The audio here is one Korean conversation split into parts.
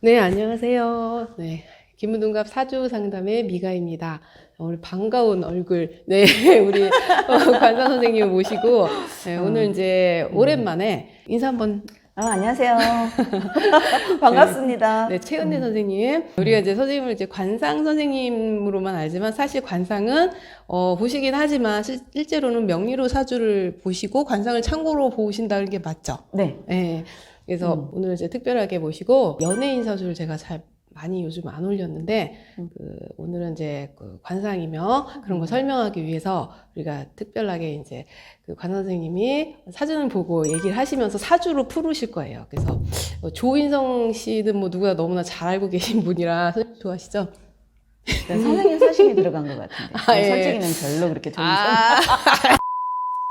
네, 안녕하세요. 네, 김우동갑 사주 상담의 미가입니다. 오늘 반가운 얼굴, 네, 우리 관상 선생님 모시고, 네, 오늘 이제 음. 오랜만에 인사 한번. 안녕하세요. 네, 반갑습니다. 네, 최은혜 선생님. 우리가 이제 선생님을 이제 관상 선생님으로만 알지만 사실 관상은 보시긴 하지만 실제로는 명리로 사주를 보시고 관상을 참고로 보신다는 게 맞죠? 네. 네. 그래서 오늘 이제 특별하게 모시고 연예인 사주를 제가 잘 많이 요즘 안 올렸는데 오늘은 이제 그 관상이며 그런 거 설명하기 위해서 우리가 특별하게 이제 그 관 선생님이 사주를 보고 얘기를 하시면서 사주로 풀으실 거예요. 그래서 조인성 씨는 뭐 누구나 너무나 잘 알고 계신 분이라 선생님 좋아하시죠? 선생님 사심이 들어간 것 같은데. 아, 예. 솔직히는 별로 그렇게 좋은 아,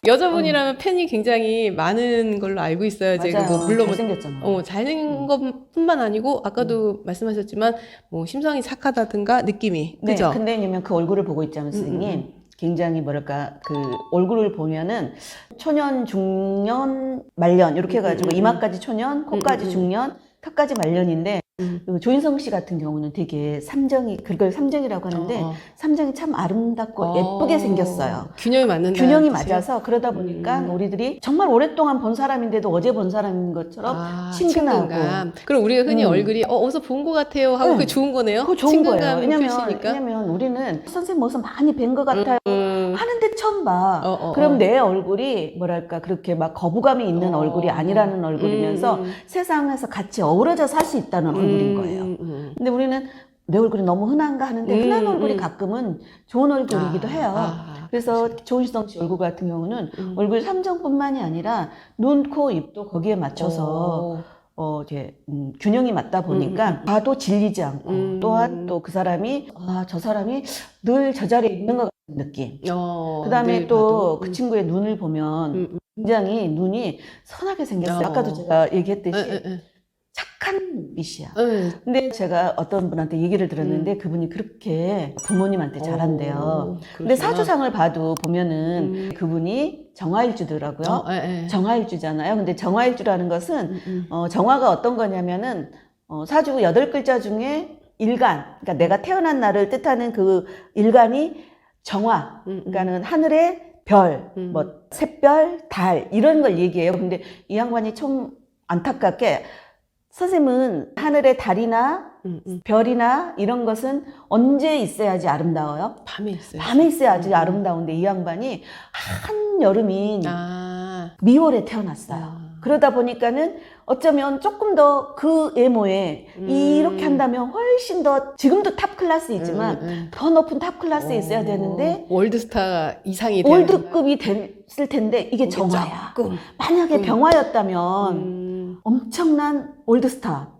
여자분이라면 팬이 굉장히 많은 걸로 알고 있어요. 제가 맞아요. 뭐 물론 잘생겼잖아. 잘생긴 것뿐만 아니고 아까도 말씀하셨지만 뭐 심성이 착하다든가 느낌이 네. 그죠? 근데 왜냐면 그 얼굴을 보고 있잖아요, 선생님. 굉장히 뭐랄까 그 얼굴을 보면은 초년, 중년, 말년 이렇게 해가지고 이마까지 초년, 코까지 중년, 턱까지 말년인데 그 조인성 씨 같은 경우는 되게 삼정이 그걸 삼정이라고 하는데 삼정이 참 아름답고 예쁘게 생겼어요. 균형이 맞는다. 균형이 맞아서 그러다 보니까 우리들이 정말 오랫동안 본 사람인데도 어제 본 사람인 것처럼 친근하고. 친근감. 그럼 우리가 흔히 얼굴이 어디서 본 것 같아요 하고 그게 좋은 거네요. 그거 좋은 거예요. 친근감 왜냐면, 표시니까. 우리는 선생님 모습 많이 뵌 것 같아요. 하는데 처음 봐. 어. 그럼 내 얼굴이 뭐랄까 그렇게 막 거부감이 있는 얼굴이 아니라는 얼굴이면서 세상에서 같이 어우러져 살 수 있다는 얼굴인 거예요. 근데 우리는 내 얼굴이 너무 흔한가 하는데 흔한 얼굴이 가끔은 좋은 얼굴이기도 해요. 그래서 조인성 씨 얼굴 같은 경우는 얼굴 삼정뿐만이 아니라 눈, 코, 입도 거기에 맞춰서 이제 균형이 맞다 보니까 봐도 질리지 않고 또한 또 그 사람이 저 사람이 늘 저 자리에 있는 것 같은 느낌. 그다음에 또 그 친구의 눈을 보면 굉장히 눈이 선하게 생겼어요. 아까도 제가 얘기했듯이 착한 눈빛이야. 근데 제가 어떤 분한테 얘기를 들었는데 그분이 그렇게 부모님한테 잘한대요. 근데 사주상을 봐도 보면은 그분이 정화일주더라고요. 정화일주잖아요. 근데 정화일주라는 것은 정화가 어떤 거냐면은 사주 8글자 중에 일간, 그러니까 내가 태어난 날을 뜻하는 그 일간이 정화, 그러니까는 하늘의 별, 뭐 샛별, 달 이런 걸 얘기해요. 근데 이 양반이 좀 안타깝게 선생님은 하늘의 달이나 별이나 이런 것은 언제 있어야지 아름다워요? 밤에 있어요. 밤에 있어야지 아름다운데 이 양반이 한여름인 미월에 태어났어요. 그러다 보니까는 어쩌면 조금 더 그 외모에 이렇게 한다면 훨씬 더 지금도 탑 클래스이지만 더 높은 탑 클래스에 있어야 되는데 월드스타 이상이 월드급이 됐을 텐데 이게 정화야. 만약에 병화였다면 엄청난 올드스타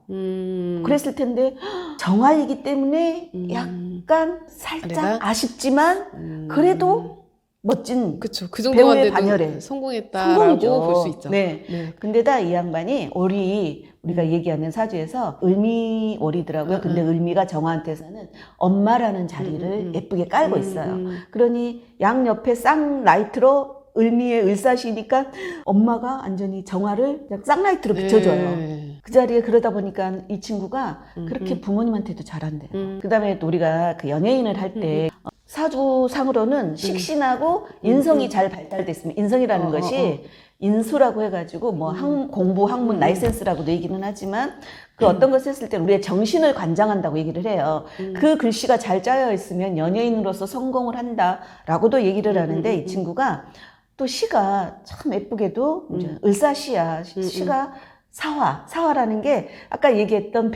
그랬을 텐데 정화이기 때문에 약간 살짝 아쉽지만 그래도 멋진 그쵸. 그 배우의 정도만 반열에 성공했다라고 성공이죠. 볼 수 있죠. 네. 근데다 이 양반이 우리가 얘기하는 사주에서 을미월이더라고요. 근데 을미가 정화한테서는 엄마라는 자리를 예쁘게 깔고 있어요. 그러니 양 옆에 쌍라이트로 을미의 을사시니까 엄마가 완전히 정화를 그냥 쌍라이트로 비춰줘요. 그 자리에 그러다 보니까 이 친구가 그렇게 부모님한테도 잘한대요. 그 다음에 또 우리가 그 연예인을 할 때 사주상으로는 식신하고 인성이 잘 발달됐으면 인성이라는 것이 인수라고 해가지고 뭐 공부 학문 라이센스라고도 얘기는 하지만 그 어떤 것을 했을 때 우리의 정신을 관장한다고 얘기를 해요. 그 글씨가 잘 짜여 있으면 연예인으로서 성공을 한다라고도 얘기를 하는데 이 친구가 또 시가 참 예쁘게도 이제 을사시야. 시가 사화라는 게 아까 얘기했던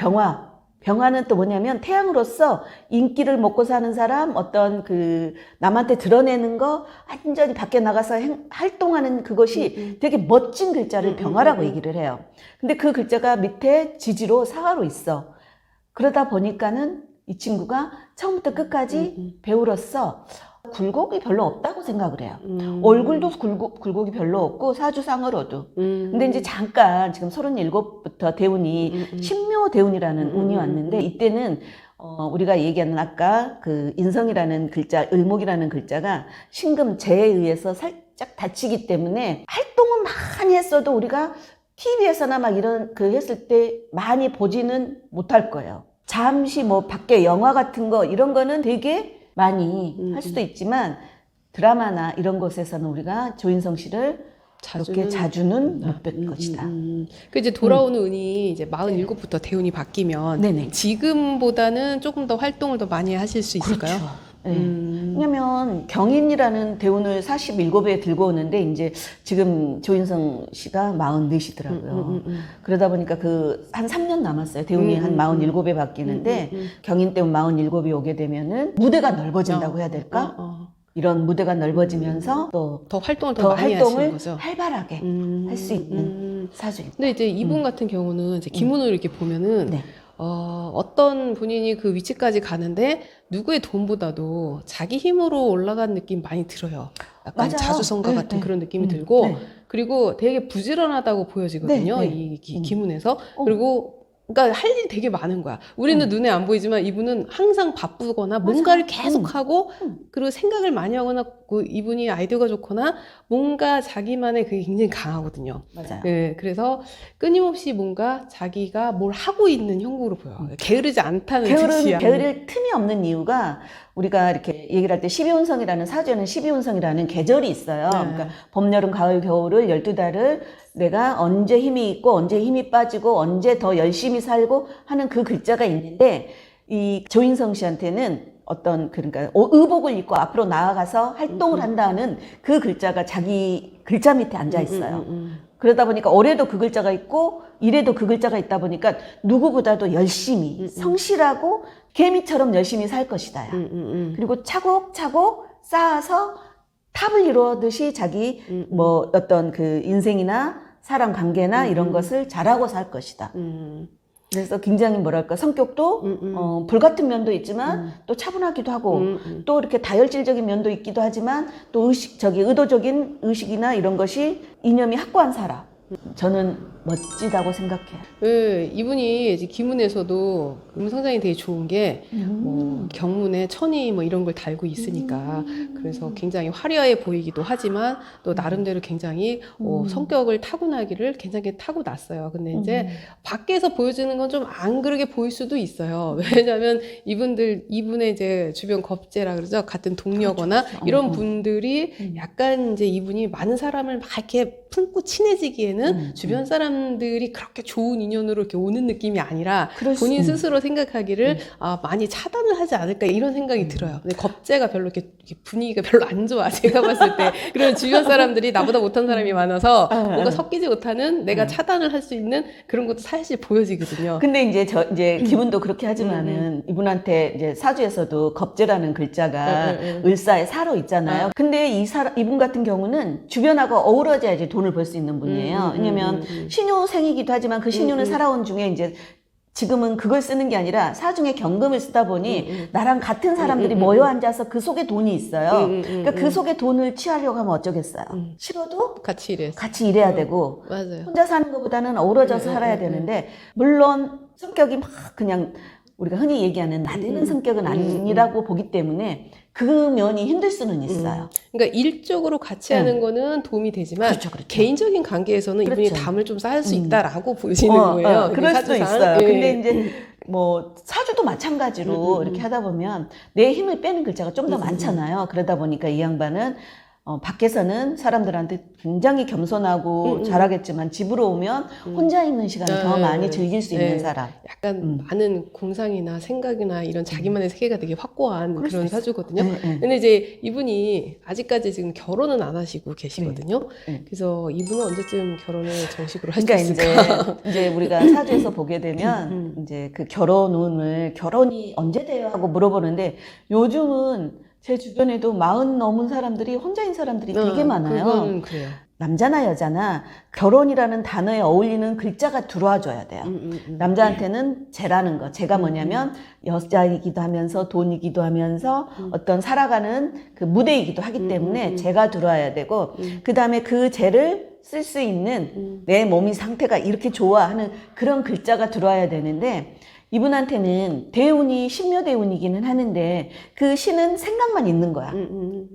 병화는 또 뭐냐면 태양으로서 인기를 먹고 사는 사람, 어떤 그 남한테 드러내는 거 완전히 밖에 나가서 활동하는 그것이 되게 멋진 글자를 병화라고 얘기를 해요. 근데 그 글자가 밑에 지지로 사화로 있어. 그러다 보니까는 이 친구가 처음부터 끝까지 배우로서 굴곡이 별로 없다고 생각을 해요. 얼굴도 굴곡이 별로 없고 사주상으로도. 근데 이제 잠깐 지금 37부터 대운이 신묘대운이라는 운이 왔는데 이때는 우리가 얘기하는 아까 그 인성이라는 글자, 을목이라는 글자가 신금재에 의해서 살짝 다치기 때문에 활동은 많이 했어도 우리가 TV에서나 막 이런 그 했을 때 많이 보지는 못할 거예요. 잠시 뭐 밖에 영화 같은 거 이런 거는 되게 많이 할 수도 있지만 드라마나 이런 곳에서는 우리가 조인성 씨를 그렇게 자주는 못 뵐 것이다. 그 이제 돌아오는 은이 이제 47부터 대운이 바뀌면 네네. 지금보다는 조금 더 활동을 더 많이 하실 수 있을까요? 그렇죠. 네. 왜냐면 경인이라는 대운을 47에 들고 오는데 이제 지금 조인성 씨가 44이더라고요. 그러다 보니까 그 한 3년 남았어요. 대운이 한 47에 바뀌는데 경인 대운 47이 오게 되면은 무대가 넓어진다고 해야 될까? 이런 무대가 넓어지면서 또 더 활동을 더 더 많이 하시는 활동을 거죠. 활발하게 할 수 있는 사주입니다. 근데 이제 이분 같은 경우는 이제 기문으로 이렇게 보면은 네. 어떤 본인이 그 위치까지 가는데 누구의 돈보다도 자기 힘으로 올라간 느낌 많이 들어요. 약간 맞아요. 자수성가 네, 같은 네. 그런 느낌이 들고 네. 그리고 되게 부지런하다고 보여지거든요. 네, 네. 이 기문에서. 어. 그리고 그러니까 할 일이 되게 많은 거야. 우리는 눈에 안 보이지만 이분은 항상 바쁘거나 뭔가를 계속 하고 그리고 생각을 많이 하거나 그 이분이 아이디어가 좋거나 뭔가 자기만의 그게 굉장히 강하거든요. 맞아요. 네, 그래서 끊임없이 뭔가 자기가 뭘 하고 있는 형국으로 보여요. 게으르지 않다는 뜻이야. 게으를 틈이 없는 이유가 우리가 이렇게 얘기를 할 때 12운성이라는 사주에는 12운성이라는 계절이 있어요. 네. 그러니까 봄, 여름, 가을, 겨울을 12달을 내가 언제 힘이 있고 언제 힘이 빠지고 언제 더 열심히 살고 하는 그 글자가 있는데 이 조인성 씨한테는 어떤 그러니까 의복을 입고 앞으로 나아가서 활동을 한다는 그 글자가 자기 글자 밑에 앉아 있어요. 그러다 보니까 올해도 그 글자가 있고 이래도 그 글자가 있다 보니까 누구보다도 열심히 성실하고 개미처럼 열심히 살 것이다. 그리고 차곡차곡 쌓아서 탑을 이루듯이 자기 뭐 어떤 그 인생이나 사람 관계나 이런 것을 잘하고 살 것이다. 그래서 굉장히 뭐랄까 성격도 불같은 면도 있지만 또 차분하기도 하고 또 이렇게 다혈질적인 면도 있기도 하지만 또 의도적인 의식이나 이런 것이 이념이 확고한 사람. 저는 멋지다고 생각해요. 네, 이분이 이제 기문에서도 음성장이 되게 좋은 게 뭐 경문에 천이 뭐 이런 걸 달고 있으니까 그래서 굉장히 화려해 보이기도 하지만 또 나름대로 굉장히 성격을 타고나기를 굉장히 타고났어요. 근데 이제 밖에서 보여주는 건 좀 안 그러게 보일 수도 있어요. 왜냐하면 이분의 이제 주변 겁재라 그러죠. 같은 동료거나 그렇죠. 이런 분들이 약간 이제 이분이 많은 사람을 막 이렇게 품고 친해지기에는 주변 사람들이 그렇게 좋은 인연으로 이렇게 오는 느낌이 아니라 본인 스스로 생각하기를 많이 차단을 하지 않을까 이런 생각이 들어요. 근데 겁재가 별로 이렇게 분위기가 별로 안 좋아. 제가 봤을 때. 그런 주변 사람들이 나보다 못한 사람이 많아서 뭔가 섞이지 못하는 내가 차단을 할 수 있는 그런 것도 사실 보여지거든요. 근데 이제 기분도 그렇게 하지만은 이분한테 이제 사주에서도 겁재라는 글자가 을사의 사로 있잖아요. 근데 이분 같은 경우는 주변하고 어우러져야지 돈을 벌 수 있는 분이에요. 왜냐면 신유생이기도 하지만 그 신유는 살아온 중에 이제 지금은 그걸 쓰는 게 아니라 사중에 경금을 쓰다 보니 나랑 같은 사람들이 모여 앉아서 그 속에 돈이 있어요. 그러니까 그 속에 돈을 취하려고 하면 어쩌겠어요. 싫어도 같이 일해야 되고 맞아요. 혼자 사는 것보다는 어우러져서 살아야 되는데 물론 성격이 막 그냥 우리가 흔히 얘기하는 나대는 성격은 아니라고 보기 때문에 그 면이 힘들 수는 있어요. 그러니까 일적으로 같이 하는 거는 도움이 되지만 그렇죠. 개인적인 관계에서는 이분이 그렇죠. 담을 좀 쌓을 수 있다라고 보시는 거예요. 그럴 수도 사주상. 있어요. 예. 근데 이제 뭐 사주도 마찬가지로 이렇게 하다 보면 내 힘을 빼는 글자가 좀 더 많잖아요. 그러다 보니까 이 양반은 밖에서는 사람들한테 굉장히 겸손하고 잘하겠지만 집으로 오면 혼자 있는 시간을 더 많이 즐길 수 있는 사람. 약간 많은 공상이나 생각이나 이런 자기만의 세계가 되게 확고한 그런 사주거든요. 네. 근데 이제 이분이 아직까지 지금 결혼은 안 하시고 계시거든요. 그래서 이분은 언제쯤 결혼을 정식으로 할 수 그러니까 있을까? 이제 우리가 사주에서 보게 되면 이제 그 결혼이 언제 돼요? 하고 물어보는데 요즘은 제 주변에도 40 넘은 사람들이 혼자인 사람들이 되게 많아요. 그건 그래요. 남자나 여자나 결혼이라는 단어에 어울리는 글자가 들어와줘야 돼요. 남자한테는 재라는 거. 재가 뭐냐면 여자이기도 하면서 돈이기도 하면서 어떤 살아가는 그 무대이기도 하기 때문에 재가 들어와야 되고 그 다음에 그 재를 쓸 수 있는 내 몸이 상태가 이렇게 좋아 하는 그런 글자가 들어와야 되는데 이분한테는 대운이 신묘대운이기는 하는데 그 신은 생각만 있는 거야.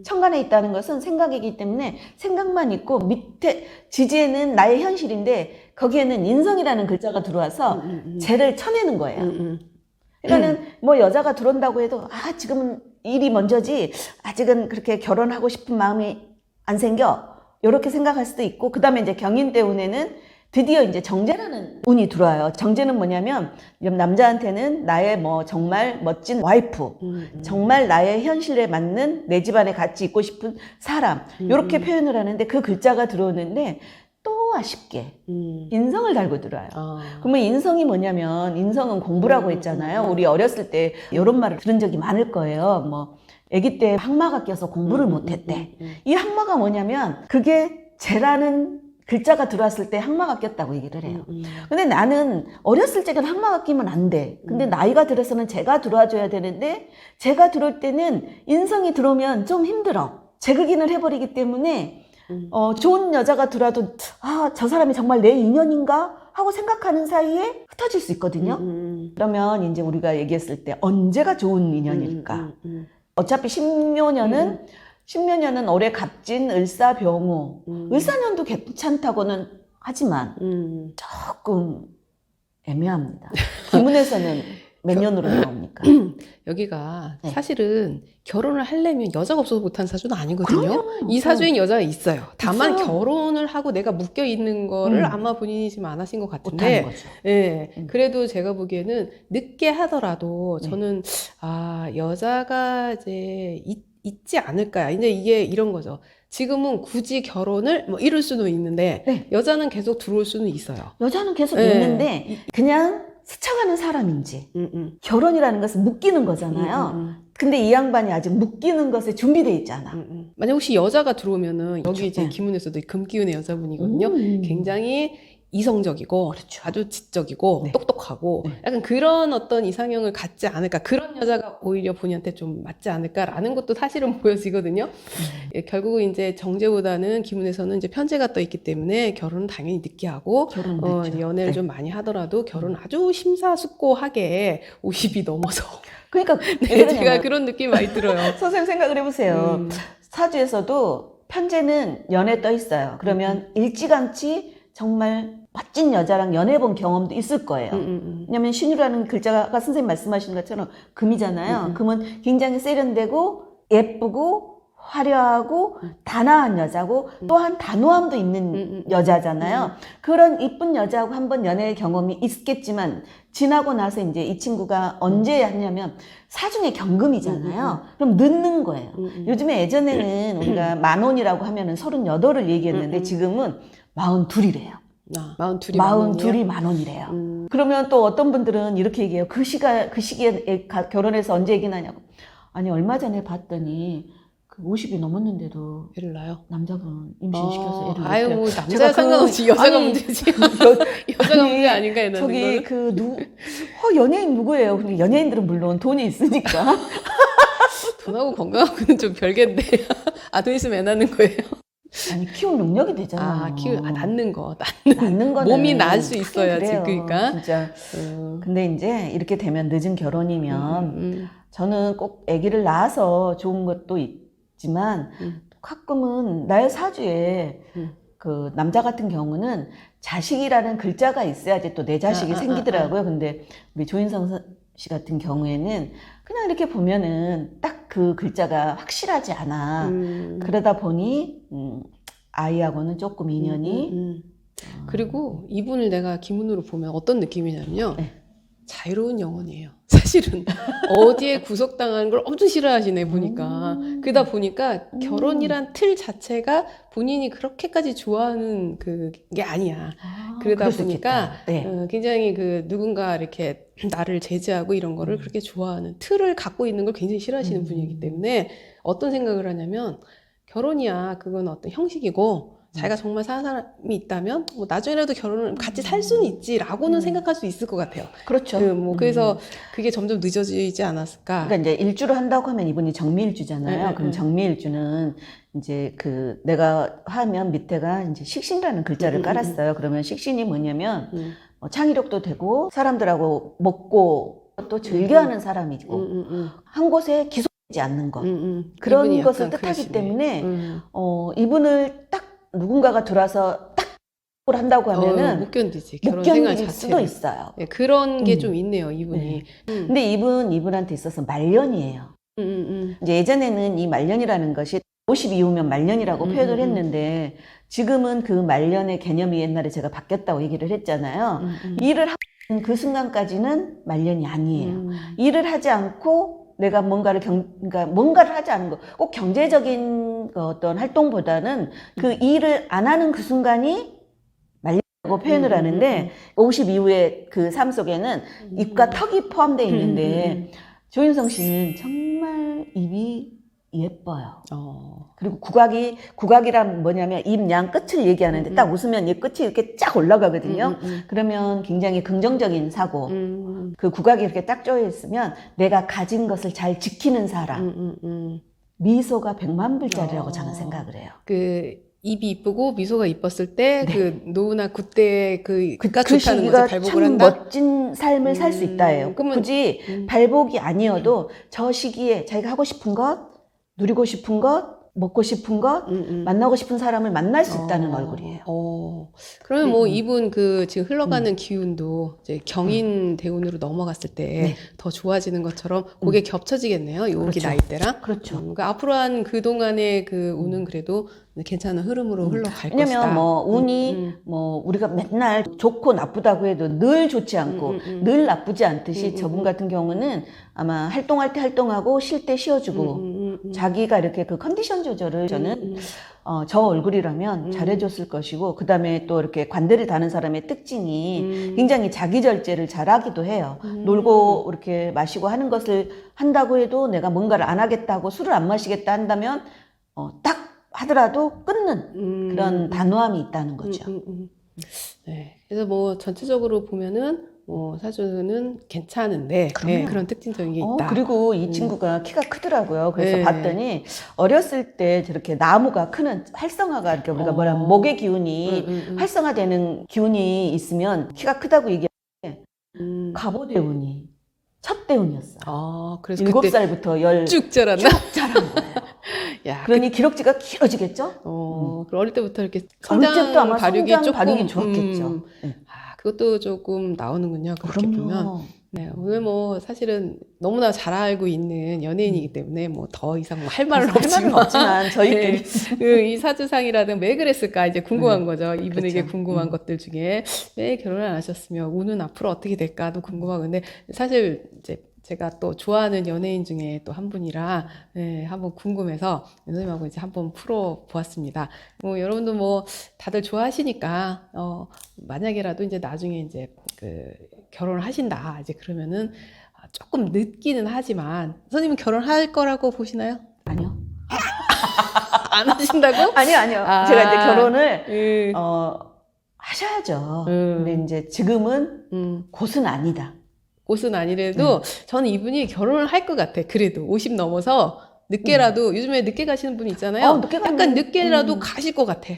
천간에 있다는 것은 생각이기 때문에 생각만 있고 밑에 지지에는 나의 현실인데 거기에는 인성이라는 글자가 들어와서 죄를 쳐내는 거예요. 그러니까는 뭐 여자가 들어온다고 해도 지금은 일이 먼저지 아직은 그렇게 결혼하고 싶은 마음이 안 생겨. 이렇게 생각할 수도 있고, 그 다음에 이제 경인대운에는 드디어 이제 정제라는 운이 들어와요. 정제는 뭐냐면 남자한테는 나의 뭐 정말 멋진 와이프, 정말 나의 현실에 맞는 내 집안에 같이 있고 싶은 사람, 이렇게 표현을 하는데 그 글자가 들어오는데 또 아쉽게 인성을 달고 들어와요. 그러면 인성이 뭐냐면, 인성은 공부라고 했잖아요. 우리 어렸을 때 이런 말을 들은 적이 많을 거예요. 뭐 아기 때 항마가 껴서 공부를 못했대. 이 항마가 뭐냐면 그게 죄라는 글자가 들어왔을 때 항마가 꼈다고 얘기를 해요. 근데 나는 어렸을 적엔 항마가 끼면 안 돼. 근데 나이가 들어서는 죄가 들어와줘야 되는데, 죄가 들어올 때는 인성이 들어오면 좀 힘들어. 재극인을 해버리기 때문에 좋은 여자가 들어와도 저 사람이 정말 내 인연인가 하고 생각하는 사이에 흩어질 수 있거든요. 그러면 이제 우리가 얘기했을 때 언제가 좋은 인연일까? 어차피 십묘년은 올해 갑진, 을사, 병우. 을사년도 괜찮다고는 하지만 조금 애매합니다. 기문에서는 몇 년으로 나옵니까? 여기가 네. 사실은 결혼을 하려면 여자가 없어서 못하는 사주는 아니거든요. 그럼요. 이 사주엔 여자가 있어요. 다만 있어요. 결혼을 하고 내가 묶여 있는 거를 아마 본인이 지금 안 하신 것 못하는 같은데, 거죠. 예, 그래도 제가 보기에는 늦게 하더라도 네. 저는 여자가 이제 있지 않을까. 이제 이게 이런 거죠. 지금은 굳이 결혼을 뭐 이룰 수는 있는데 네. 여자는 계속 들어올 수는 있어요. 여자는 계속 네. 있는데 그냥 스쳐가는 사람인지. 결혼이라는 것은 묶이는 거잖아요. 근데 이 양반이 아직 묶이는 것에 준비돼 있잖아. 만약 혹시 여자가 들어오면은 그렇죠. 여기 이제 네. 기문에서도 금기운의 여자분이거든요. 굉장히 이성적이고 그렇죠. 아주 지적이고 네. 똑똑하고 네. 약간 그런 어떤 이상형을 갖지 않을까, 그런 여자가 오히려 본인한테 좀 맞지 않을까라는 것도 사실은 보여지거든요. 예, 결국은 이제 정제보다는 기문에서는 이제 편제가 떠 있기 때문에 결혼은 당연히 늦게 하고 결혼은 늦죠. 연애를 네. 좀 많이 하더라도 결혼 아주 심사숙고하게 50이 넘어서 그러니까 왜 제가 그러냐면 그런 느낌 많이 들어요. 선생님 생각을 해보세요. 사주에서도 편제는 연애 떠 있어요. 그러면 일찌감치 정말 멋진 여자랑 연애 본 경험도 있을 거예요. 왜냐면 신유라는 글자가 선생님 말씀하신 것처럼 금이잖아요. 금은 굉장히 세련되고 예쁘고 화려하고 단아한 여자고 또한 단호함도 있는 여자잖아요. 그런 이쁜 여자하고 한번 연애 경험이 있겠지만 지나고 나서 이제 이 친구가 언제 하냐면 사중에 경금이잖아요. 그럼 늦는 거예요. 요즘에 예전에는 우리가 만혼이라고 하면은 38을 얘기했는데 지금은 42이래요. 42이 만원이래요. 그러면 또 어떤 분들은 이렇게 얘기해요. 그 시기에 결혼해서 언제 얘기 나냐고. 아니, 얼마 전에 봤더니 그 50이 넘었는데도 애를 낳아요. 남자분 임신시켜서 애를 아유, 낳았대요. 뭐 남자가 상관없이 여자가 문제지. 여자가 문제 아닌가 했는데. 저기 연예인 누구예요? 근데 연예인들은 물론 돈이 있으니까. 돈하고 건강하고는 좀 별개인데. 돈 있으면 애 낳는 거예요. 아니, 키울 능력이 되잖아요. 낳는 거. 낳는 거는 몸이 낳을 수 있어야지. 그래요. 그러니까. 진짜. 근데 이제 이렇게 되면 늦은 결혼이면 저는 꼭 아기를 낳아서 좋은 것도 있지만 가끔은 나의 사주에 그 남자 같은 경우는 자식이라는 글자가 있어야지 또 내 자식이 생기더라고요. 근데 우리 조인성 씨 같은 경우에는 그냥 이렇게 보면은 딱 그 글자가 확실하지 않아. 그러다 보니 아이하고는 조금 인연이 그리고 이분을 내가 기문으로 보면 어떤 느낌이냐면요. 네. 자유로운 영혼이에요. 사실은 어디에 구속당하는 걸 엄청 싫어하시네 보니까. 그러다 보니까 결혼이란 틀 자체가 본인이 그렇게까지 좋아하는 그게 아니야. 그러다 보니까 네. 굉장히 누군가 이렇게 나를 제재하고 이런 거를 그렇게 좋아하는 틀을 갖고 있는 걸 굉장히 싫어하시는 분이기 때문에 어떤 생각을 하냐면, 결혼이야 그건 어떤 형식이고 자기가 정말 사는 사람이 있다면 뭐 나중에라도 결혼을 같이 살 수는 있지라고는 생각할 수 있을 것 같아요. 그렇죠. 그래서 그게 점점 늦어지지 않았을까. 그러니까 이제 일주를 한다고 하면 이분이 정미일주잖아요. 그럼 정미일주는 이제 내가 하면 밑에가 이제 식신이라는 글자를 깔았어요. 그러면 식신이 뭐냐면 창의력도 되고 사람들하고 먹고 또 즐겨하는 사람이고 한 곳에 기속되지 않는 것 그런 것을 뜻하기 때문에 이분을 딱 누군가가 들어와서 딱 을 한다고 하면은 못 견디지. 못 결혼 생활 견딜 수도 자체를. 있어요. 네, 그런 게 음. 좀 있네요, 이분이. 근데 이분한테 있어서 말년이에요. 이제 예전에는 이 말년이라는 것이 50 이후면 말년이라고 표현을 했는데 지금은 그 말년의 개념이 옛날에 제가 바뀌었다고 얘기를 했잖아요. 일을 하는 그 순간까지는 말년이 아니에요. 일을 하지 않고 내가 그러니까 뭔가를 하지 않은 거, 꼭 경제적인 어떤 활동보다는 그 일을 안 하는 그 순간이 말년이라고 표현을 하는데 50 이후의 그 삶 속에는 입과 턱이 포함되어 있는데 조윤성 씨는 정말 입이 예뻐요. 그리고 국악이란 뭐냐면 입 양 끝을 얘기하는데 딱 웃으면 이 끝이 이렇게 쫙 올라가거든요. 그러면 굉장히 긍정적인 사고. 그 국악이 이렇게 딱 쪼여 있으면 내가 가진 것을 잘 지키는 사람. 미소가 100만 불짜리라고 저는 생각을 해요. 그 입이 이쁘고 미소가 이뻤을 때 네. 그 노후나 그때 그가 그 좋다는 시기가 거죠. 발복을 참 한다. 멋진 삶을 살 수 있다예요. 그러면- 굳이 발복이 아니어도 저 시기에 자기가 하고 싶은 것, 누리고 싶은 것, 먹고 싶은 것, 만나고 싶은 사람을 만날 수 있다는 얼굴이에요. 그러면 뭐 이분 그 지금 흘러가는 기운도 이제 경인 대운으로 넘어갔을 때 네. 더 좋아지는 것처럼 그게 겹쳐지겠네요. 요기 그렇죠. 나이대랑. 그렇죠. 그러니까 앞으로 한 그동안의 그 운은 그래도 괜찮은 흐름으로 흘러갈 것이다. 왜냐면 뭐 운이 뭐 우리가 맨날 좋고 나쁘다고 해도 늘 좋지 않고 늘 나쁘지 않듯이 저분 같은 경우는 아마 활동할 때 활동하고 쉴 때 쉬어주고 자기가 이렇게 그 컨디션 조절을 저는 저 얼굴이라면 잘해줬을 것이고 그 다음에 또 이렇게 관대를 다는 사람의 특징이 굉장히 자기 절제를 잘하기도 해요. 놀고 이렇게 마시고 하는 것을 한다고 해도 내가 뭔가를 안 하겠다고 술을 안 마시겠다 한다면 딱 하더라도 끊는 그런 단호함이 있다는 거죠. 네. 그래서 뭐 전체적으로 보면은 뭐 사주는 괜찮은데 네, 그런 특징적인 게 있다. 그리고 이 친구가 키가 크더라고요. 그래서 네. 봤더니 어렸을 때 저렇게 나무가 크는 활성화가 이렇게 우리가 뭐라면 목의 기운이 활성화되는 기운이 있으면 키가 크다고 얘기하는데 갑오대운이 첫 대운이었어요. 그래서 7살부터 쭉 자랐나? 쭉 자란 거예요. 야, 그러니 기럭지가 길어지겠죠? 그럼 어릴 때부터 이렇게 어릴 때부터 성장 아마 발육이 성장 조금 발육이 좋았겠죠. 네. 그것도 조금 나오는군요. 그렇게 보면. 네, 오늘 뭐 사실은 너무나 잘 알고 있는 연예인이기 때문에 뭐 더 이상 뭐 할 말은 없지만 저희끼리 이 사주상이라든 왜 그랬을까 이제 궁금한 거죠. 이분에게 그렇죠. 궁금한 것들 중에 왜 결혼을 안 하셨으면 운은 앞으로 어떻게 될까도 궁금하건데 사실 이제 제가 또 좋아하는 연예인 중에 또 한 분이라 한번 궁금해서 선생님하고 이제 한번 풀어 보았습니다. 뭐 여러분도 뭐 다들 좋아하시니까 만약에라도 이제 나중에 이제 그 결혼을 하신다 이제 그러면은 조금 늦기는 하지만 선생님은 결혼할 거라고 보시나요? 아니요. 안 하신다고? 아니요. 제가 이제 결혼을 음. 하셔야죠. 근데 이제 지금은 곧은 아니다. 옷은 아니래도 저는 이분이 결혼을 할 것 같아. 그래도 50 넘어서 늦게라도 요즘에 늦게 가시는 분이 있잖아요. 늦게 가면- 약간 늦게라도 가실 것 같아.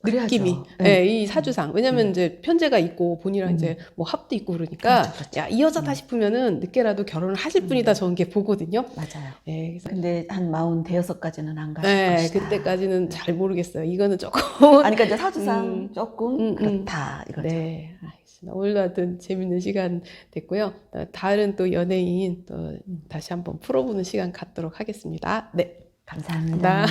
그래야죠. 느낌이. 네. 이 사주상. 왜냐면 이제 편제가 있고 본인이랑 이제 뭐 합도 있고 그러니까 그렇죠. 야, 이 여자다 싶으면은 늦게라도 결혼을 하실 분이다 저는 게 보거든요. 맞아요. 그래서 근데 한 45까지는 안 가실 네, 것이다. 그때까지는 잘 모르겠어요. 이거는 조금. 아니, 그러니까 이제 사주상 조금 그렇다 이거죠. 네, 알겠습니다. 오늘도 하여튼 재밌는 시간 됐고요. 다른 또 연예인 또 다시 한번 풀어보는 시간 갖도록 하겠습니다. 네. 감사합니다.